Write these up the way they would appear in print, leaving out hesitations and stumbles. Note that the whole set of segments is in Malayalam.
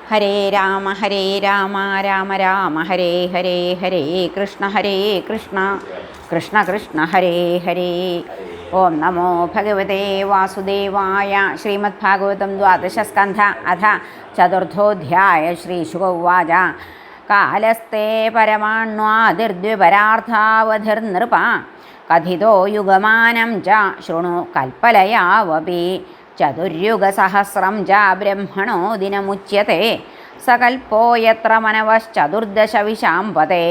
ഹരേ രാമ രാമ രാമ ഹരേ ഹരേ ഹരേ കൃഷ്ണ കൃഷ്ണ കൃഷ്ണ ഹരേ ഹരേ. ഓം നമോ ഭഗവതേ വാസുദേവായ. ശ്രീമദ്ഭാഗവതം ദ്വാദശസ്കന്ധ അഥ ചതുർത്ഥോധ്യായ. ശ്രീശുക ഉവാച. കാലസ്തേ പരമാണ്വാതിർദ്വിപരാർത്ഥാവധിർനൃപ കഥിതോ യുഗമാനം ച ശൃണു കൽപ്പലയാവപി. ചതുര്യുഗസഹസ്രം ച ബ്രഹ്മണോ ദിനമുച്യത്തെ സകൽപ്പോ യത്ര മനവശ്ചതുർദശവിശാംപതേ.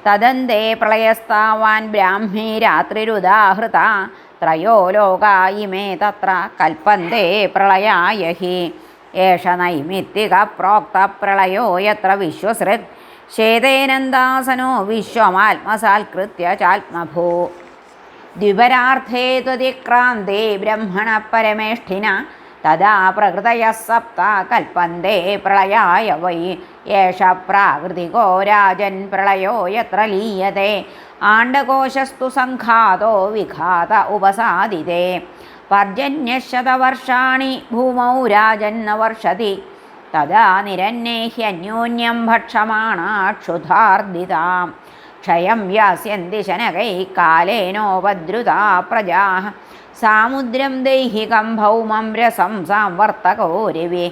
തദന്തേ പ്രളയസ്താവാൻ ബ്രാഹ്മീ രാത്രിരുദാഹൃത ത്രയോ ലോകാ ഇമേ തത്ര കൽപ്പന്തേ പ്രളയായ ഹി. ഏഷ നൈമിത്തിക പ്രോക്ത പ്രളയോ യത്ര വിശ്വസൃക് ശേതേനന്ദാസനോ വിശ്വമാത്മസാൽകൃത്യ ചാത്മഭൂ. ദ്വിപരാർത്ഥേ ത്വതിക്രാന്തേ ബ്രഹ്മണ പരമേഷ്ഠിന തദാ പ്രകൃതയഃ സപ്ത കൽപ്പന്തേ പ്രളയായ വൈ. ഏഷ പ്രാകൃതികോ രാജൻ പ്രളയോ യത്ര ലീയത്തെ ആണ്ഡകോശസ്തു സംഘാതോ വിഘാത ഉപസാദിതേ. പർജന്യശതവർഷാണി ഭൂമൗ രാജന്ന വർഷതി തദാ നിരന്നേഹ്യന്യോന്യം ഭക്ഷമാണാ ക്ഷുധാർദിതാം. ക്ഷയം യാസ്യന്തി ശനകൈ കാലേനോപദ്രുതാ പ്രജാഃ സാമുദ്രം ദൈഹികം ഭൗമം രസം സംവർത്തകോ രവി.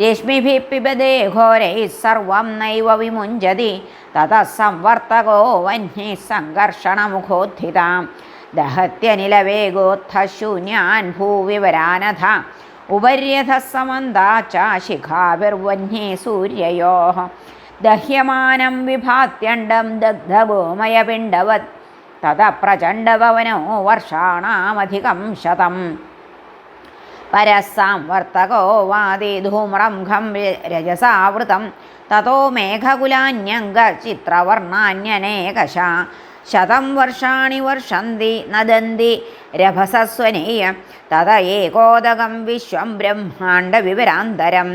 രശ്മിഭിः പിബതേ ഘോരൈः സർവം നൈവ വിമുഞ്ചതി തതഃ സംവർത്തകോ വഹ്നിः സംഘർഷണമുഖോത്ഥിതാം. ദഹത്യനിലവേഗോത്ഥ ശൂന്യാൻ ഭൂവിവരാനഥ ഉപര്യഥഃ സമന്താ ച ശിഖാഭിർവഹ്നി സൂര്യയോഃ. ദഹ്യമാനം വിഭാത്യണ്ഡം ദഗ്ധഗോമയപിണ്ഡവത് തതഃ പ്രചണ്ഡപവനോ വർഷാണാമധികം ശതം. പരസ്സാംവർത്തകോ വാതി ധൂമ്രംഘം രജസാവൃതം തതോ മേഘകുലാന്യംഗചിത്രവർണ്ണാന്യനേകശ. ശതം വർഷാണി വർഷന്തി നദന്തി രഭസസ്വനേയ തത ഏകോദകം വിശ്വം ബ്രഹ്മാണ്ഡവിവരാന്തരം.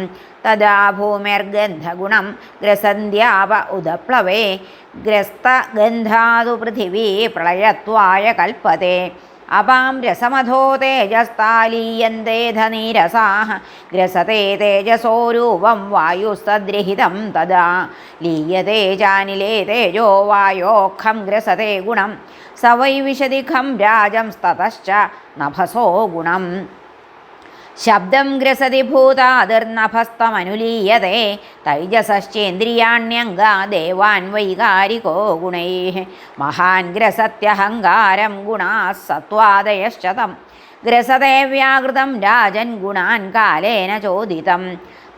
തദാ ഭൂമിർഗന്ധഗുണം ഗ്രസന്ധ്യാപ ഉദപ്ലവേ ഗ്രസ്തഗന്ധാതു പൃഥിവീ പ്രളയത്വായ കൽപ്പത്തെ. അപാം രസമധോ തേജസ്താലീയന്തേധ നീരസാഃ ഗ്രസത്തെ തേജസോരൂപം വായുസ്തദ്രഹിതം തദാ ലീയത്തെ ചാനിലേ തേജോ വായോഃഖം ഗ്രസത്തെ ഗുണം സ വൈ വിശദിഖം രാജംസ്തതശ്ച നഭസോ ഗുണം. ശബ്ദം ഗ്രസതി ഭൂതാതിർനഭസ്തമനുലീയത്തെ തൈജസശ്ചേന്ദ്രിയാണ്യംഗാ ദേവാൻ വൈകാരികോ ഗുണൈഃ. മഹാൻ ഗ്രസത്യഹങ്കാരം ഗുണാഃ സത്വാദയശ്ചതം ഗ്രസത്തെ വ്യാകൃതം രാജൻ ഗുണാൻ കാലേന ചോദിതം.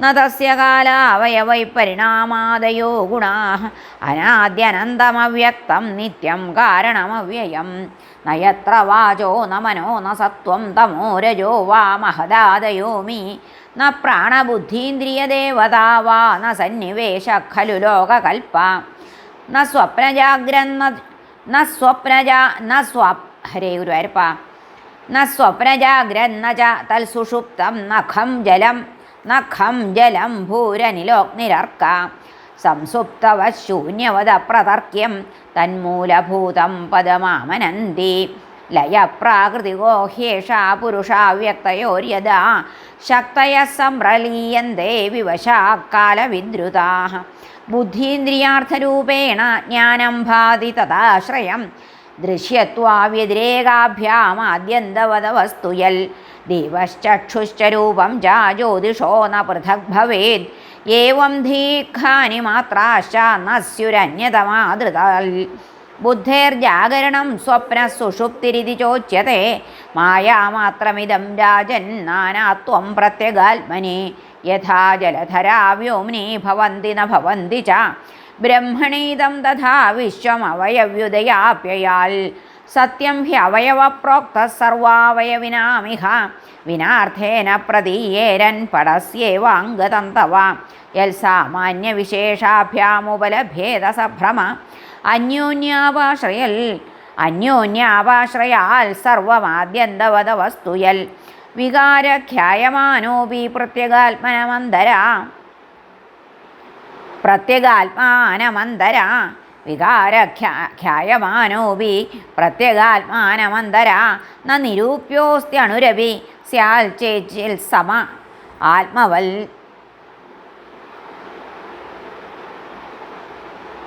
ന തസ്യ കാലാവയവൈ പരിണാമാദയോ ഗുണാഃ അനാദ്യനന്തമവ്യക്തം നിത്യം കാരണമവ്യയം. ന യത്ര വാചോ ന മനോ ന സത്വം തമോ രജോ വാ മഹദാദയോമി ന പ്രാണബുദ്ധീന്ദ്രിയദേവതാ വാ ന സന്നിവേശ ഖലു ലോകകൽപ. ന ഹരേ ഗുരുവായൂരപ്പ. ന സ്വപ്നജാഗ്രന്ന ച തൽസുഷുപ്തം നഖം ജലം ഭൂരനിലോഗ്നിരർക്ക. സംസുപ്തവശൂന്യവദ പ്രതർക്യം തന്മൂലഭൂതം പദമാമനന്തി. ലയപ്രാകൃതികോ ഹ്യേഷാ പുരുഷാവ്യക്തയോര്യദാ ശക്തയഃ സംപ്രലീയന്തേ വിവശാഃ കാലവിദ്രുതാഃ. ബുദ്ധീന്ദ്രിയാർത്ഥരൂപേണ ജ്ഞാനം ഭാതി തദാശ്രയം ദൃശ്യത്വാവ്യതിരേകാഭ്യാമാദ്യന്തവദവസ്തു യൽ. ദിവശ്ചക്ഷുശ്ച രൂപം ച ജ്യോതിഷോ ന പൃഥഗ് ഭവേത് ഏവം ധീഖാനി മാത്രാശ്ച ന സ്യുരന്യതമാദൃതൽ. ബുദ്ധേർജാഗരണം സ്വപ്നഃ സുഷുപ്തിരിതി ചോച്യത്തെ മായാമാത്രമിദം രാജൻ നാനാത്വം പ്രത്യഗാത്മനി. യഥാ ജലധരാ വ്യോമ്നി ഭവന്തി ന ഭവന്തി ച ബ്രഹ്മണീദം തഥാ വിശ്വമവയവ്യുദയാപ്യയാൽ. സത്യം ഹി അവയവപ്രോക്തഃ സർവാവയവിനാമിഹ വിനാർത്ഥേന പ്രതീയേരൻ പടസ്യേവാംഗതം തവ. യൽ സാമാന്യവിശേഷാഭ്യാമുപലഭ്യേത സഭ്രമ അന്യോന്യാപാശ്രയാൽ സർവമാദ്യന്തവദവസ്തു യൽ. വികാരഖ്യായമാനോപി പ്രത്യഗാത്മാനമന്തരാ വികാരഖ്യായമാനോപി പ്രത്യഗാത്മാനമന്തരാ ന നിരൂപ്യോസ്ത്യണുരവി സ്യാൽ ചേച്ചിൽ സമ ആത്മവൽ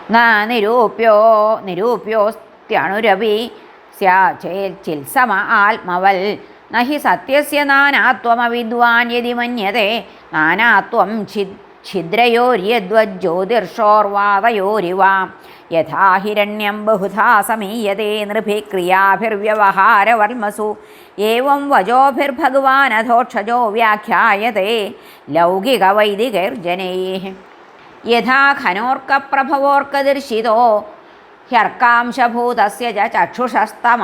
ന നിരൂപ്യോസ്ത്യണുരപി സ്യാചേൽചിത്സമ ആത്മവൽ നഹി സത്യസ്യ നാനാത്വമവിദ്വാൻ യതി മന്യത്തെ നാനാത്വം ഛിദ്രയോര്യദ്വജ്യോതിർഷോർവാതയോരിവ യഥാ ഹിരണ്യം ബഹുധാ സമീയത്തെ നൃഭിഃ ക്രിയാഭിർവ്യവഹാരവർമ്മസു ഏവം വചോഭിർഭഗവാനധോക്ഷജോ വ്യാഖ്യായത്തെ ലൗകികവൈദികൈർജനൈഃ യഥാ ഖനോർക്കപ്രഭവോർക്കദർശിതോ ഹ്യർക്കാംശഭൂതസ്യ ചക്ഷുഷസ്തമ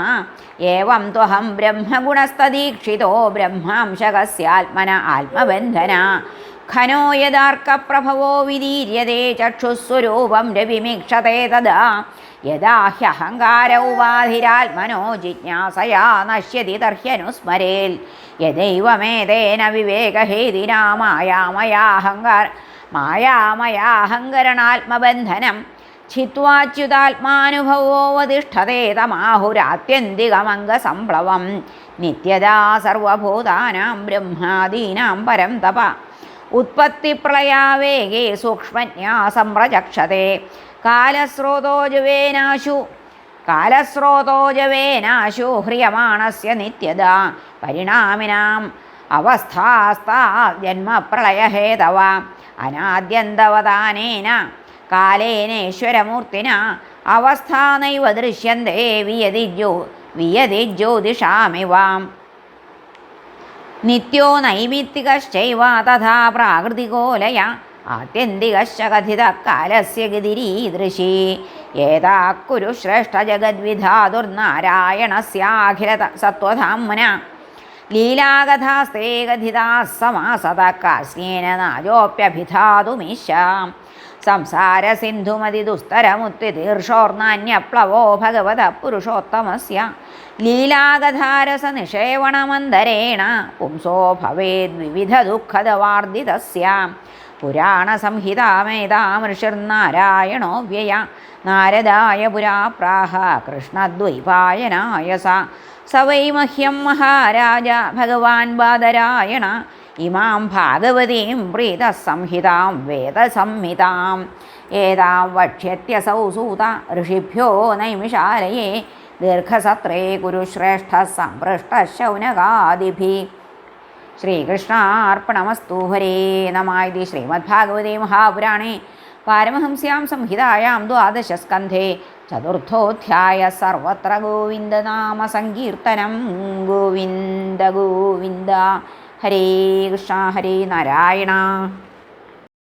ഏവം ത്വഹം ബ്രഹ്മഗുണസ്തദീക്ഷിതോ ബ്രഹ്മാംശകസ്യാത്മന ആത്മബന്ധന ഖനോ യദാർക്കപ്രഭവോ വിദീര്യത്തെ ചക്ഷുസ്വരൂപം രവിമീക്ഷത്തെ തദാ യദാ ഹ്യഹങ്കാര ഉപാധിരാത്മനോ ജിജ്ഞാസയാ നശ്യതി തർഹ്യനുസ്മരേൽ യദൈവമേതേന വിവേകഹേതിനാ മായാമയാഹങ്കരണാത്മബന്ധനം ഛിത്വാച്യുതാത്മാനുഭവോവതിഷ്ഠതേ തമാഹുരാത്യന്തികമംഗസംപ്ലവം നിത്യദാ സർവഭൂതാനാം ബ്രഹ്മാദീനാം പരം തപ ഉത്പത്തിപ്രളയാവേഗേ സൂക്ഷ്മജ്ഞാ സംപ്രചക്ഷത്തെ കാലസ്രോതോജവേനാശു ഹ്രിയമാണസ്യ നിത്യദാ പരിണാമിനാം അവസ്ഥാസ്താ ജന്മപ്രളയഹേതവ അനാദ്യന്തവദാനേന കാലേനേശ്വരമൂർത്തിന അവസ്ഥാ നൈവ ദൃശ്യന്തേ വിയതി ജ്യോതിഷാമിവ നിത്യോ നൈമിത്തികശ്ചൈവ തഥാ പ്രാകൃതികോലയ ആത്യന്തികശ്ച കഥിതഃ കാലസ്യ ഗതിരീദൃശി ഏതാ കുരു ശ്രേഷ്ഠ ജഗദ്വിധാതുർനാരായണസ്യാഖില സത്വധാംന ലീലാകഥാസ്തേ കഥിതാഃ സമാസത കാസ്യേന നാജോപ്യഭിധാതുമീശ സംസാരസിന്ധുമതിദുസ്തരമുത്തിതീർഷോർനാന്യപ്ലവോ ഭഗവതഃ പുരുഷോത്തമസ്യ ലീലാകഥാരസനിഷേവണമന്തരേണ പുംസോ ഭവേദ്വിവിധദുഃഖദവാർദിതസ്യ പുരാണസംഹിതാമേതാമൃഷിർനാരായണോ വ്യയ നാരദായ പുരാ പ്രാഹ കൃഷ്ണദ്വൈപായനായ സ വൈ മഹ്യം മഹാരാജ ഭഗവാൻ ബാദരായണ ഇമാം ഭാഗവതീം പ്രീതസംഹിതാം വേദസംഹിതാം ഏതാം വക്ഷ്യത്യസൗ സൂത ഋഷിഭ്യോ നൈമിഷാലയേ ദീർഘസത്രേ കുരുശ്രേഷ്ഠ സംപൃഷ്ട ശൗനകാദിഭിः ശ്രീകൃഷ്ണാർപ്പണമസ്തു ഹരേ നമഃ ഇതി ശ്രീമദ്ഭാഗവതേ മഹാപുരാണേ പാരമഹംസ്യാം സംഹിതായാം ദ്വാദശസ്കന്ധേ ചതുർത്ഥോധ്യായ സർവത്ര ഗോവിന്ദനാമ സങ്കീർത്തനം ഗോവിന്ദ ഗോവിന്ദ ഹരേ കൃഷ്ണ ഹരേ നാരായണ.